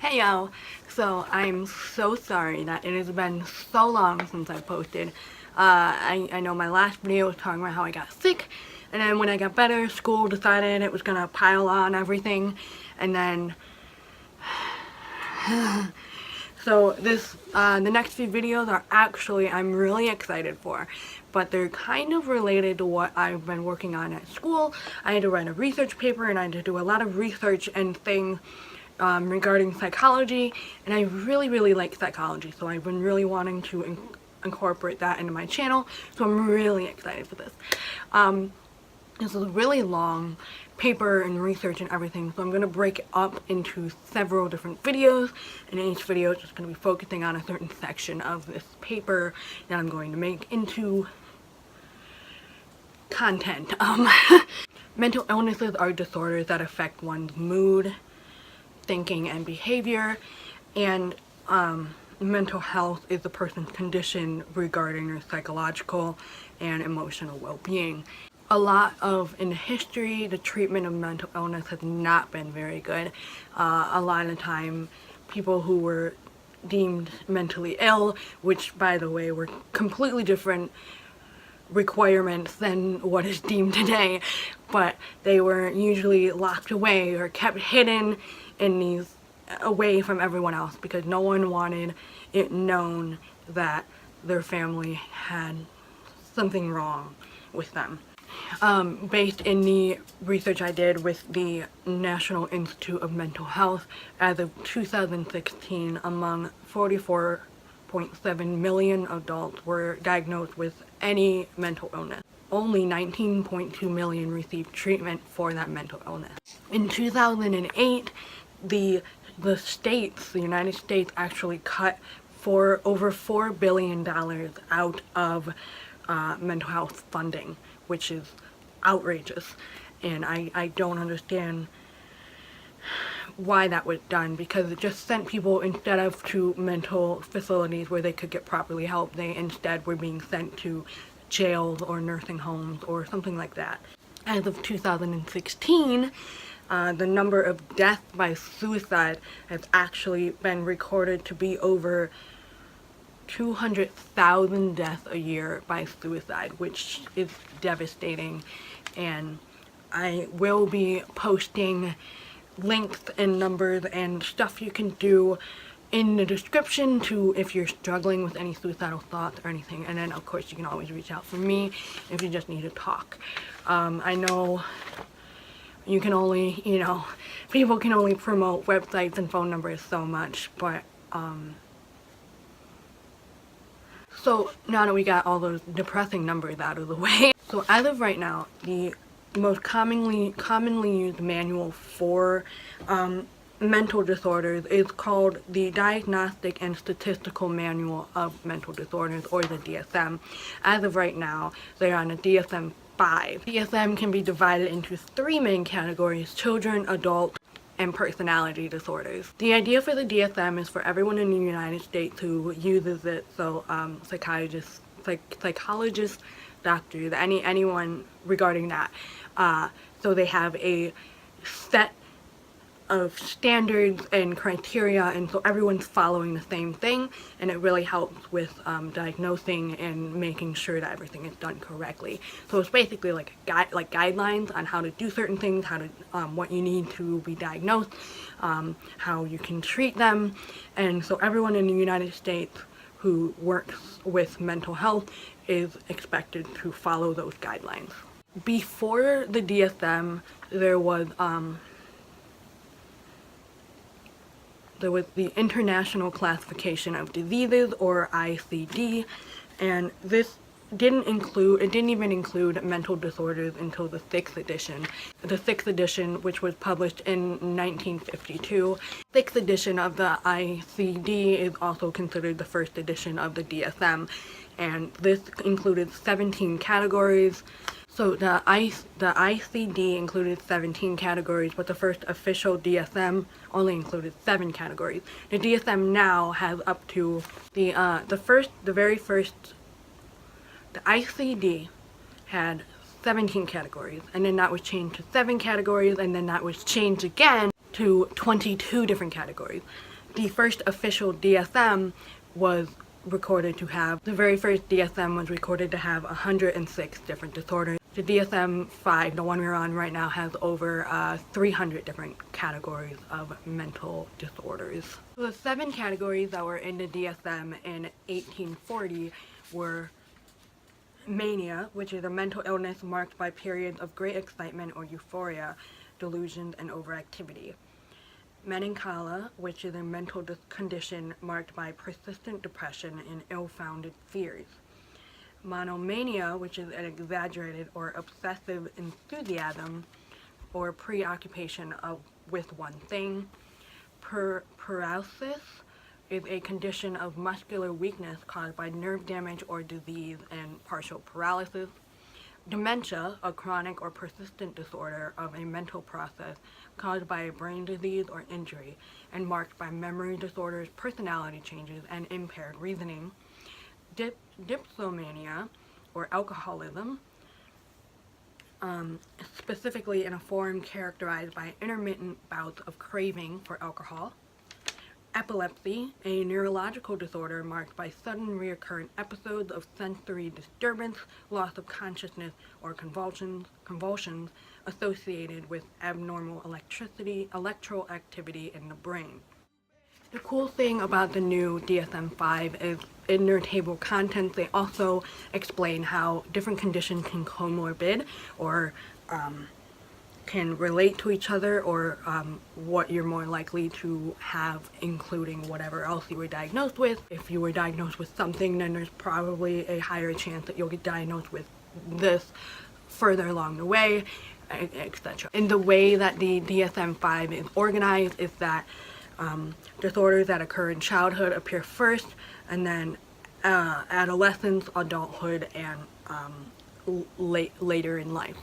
Hey yo! So I'm so sorry that it has been so long since I posted. I know my last video was talking about how I got sick, and then when I got better, school decided it was gonna pile on everything, and then so the next few videos are actually I'm really excited for, but they're kind of related to what I've been working on at school. I had to write a research paper and I had to do a lot of research and things regarding psychology, and I really like psychology, so I've been really wanting to incorporate that into my channel, so I'm really excited for this. This is a really long paper and research and everything, so I'm going to break it up into several different videos, and in each video it's just going to be focusing on a certain section of this paper that I'm going to make into content. Mental illnesses are disorders that affect one's mood, thinking, and behavior, and mental health is a person's condition regarding their psychological and emotional well-being. A lot of, in history, the treatment of mental illness has not been very good. A lot of the time, people who were deemed mentally ill, which by the way were completely different requirements than what is deemed today, but they were usually locked away or kept hidden in these, away from everyone else, because no one wanted it known that their family had something wrong with them. Based in the research I did with the National Institute of Mental Health, as of 2016, among 44.7 million adults were diagnosed with any mental illness. Only 19.2 million received treatment for that mental illness. In 2008, the United States actually cut for over $4 billion out of mental health funding, which is outrageous, and I don't understand why that was done, because it just sent people, instead of to mental facilities where they could get properly helped, they instead were being sent to jails or nursing homes or something like that. As of 2016, the number of deaths by suicide has actually been recorded to be over 200,000 deaths a year by suicide, which is devastating, and I will be posting links and numbers and stuff you can do in the description to, if you're struggling with any suicidal thoughts or anything, and then of course you can always reach out for me if you just need to talk. I know you can only, people can only promote websites and phone numbers so much, but so now that we got all those depressing numbers out of the way, so as of right now, the most commonly used manual for mental disorders is called the Diagnostic and Statistical Manual of Mental Disorders, or the DSM. As of right now, they're on a DSM 5. DSM can be divided into 3 main categories: children, adults, and personality disorders. The idea for the DSM is for everyone in the United States who uses it, so psychologists, doctors, anyone regarding that. So they have a set of standards and criteria, and so everyone's following the same thing, and it really helps with diagnosing and making sure that everything is done correctly. So it's basically like guidelines on how to do certain things, how to what you need to be diagnosed, how you can treat them, and so everyone in the United States who works with mental health is expected to follow those guidelines. Before the DSM, there was the International Classification of Diseases, or ICD, and this didn't even include mental disorders until the 6th edition. The 6th edition, which was published in 1952. 6th edition of the ICD is also considered the first edition of the DSM, and this included 17 categories. So the ICD included 17 categories, but the first official DSM only included 7 categories. The DSM now has up to the ICD had 17 categories, and then that was changed to 7 categories, and then that was changed again to 22 different categories. The first official DSM was recorded to have, the very first DSM was recorded to have 106 different disorders. The DSM-5, the one we're on right now, has over 300 different categories of mental disorders. So the 7 categories that were in the DSM in 1840 were mania, which is a mental illness marked by periods of great excitement or euphoria, delusions, and overactivity. Melancholia, which is a mental condition marked by persistent depression and ill-founded fears. Monomania, which is an exaggerated or obsessive enthusiasm or preoccupation with one thing. Paralysis is a condition of muscular weakness caused by nerve damage or disease and partial paralysis. Dementia, a chronic or persistent disorder of a mental process caused by a brain disease or injury and marked by memory disorders, personality changes, and impaired reasoning. Dipsomania, or alcoholism, specifically in a form characterized by intermittent bouts of craving for alcohol. Epilepsy, a neurological disorder marked by sudden recurrent episodes of sensory disturbance, loss of consciousness, or convulsions associated with abnormal electrical activity in the brain. The cool thing about the new DSM-5 is in their table of contents, they also explain how different conditions can comorbid or can relate to each other, or what you're more likely to have, including whatever else you were diagnosed with. If you were diagnosed with something, then there's probably a higher chance that you'll get diagnosed with this further along the way, etc. And the way that the DSM-5 is organized is that disorders that occur in childhood appear first, and then adolescence, adulthood, and later in life.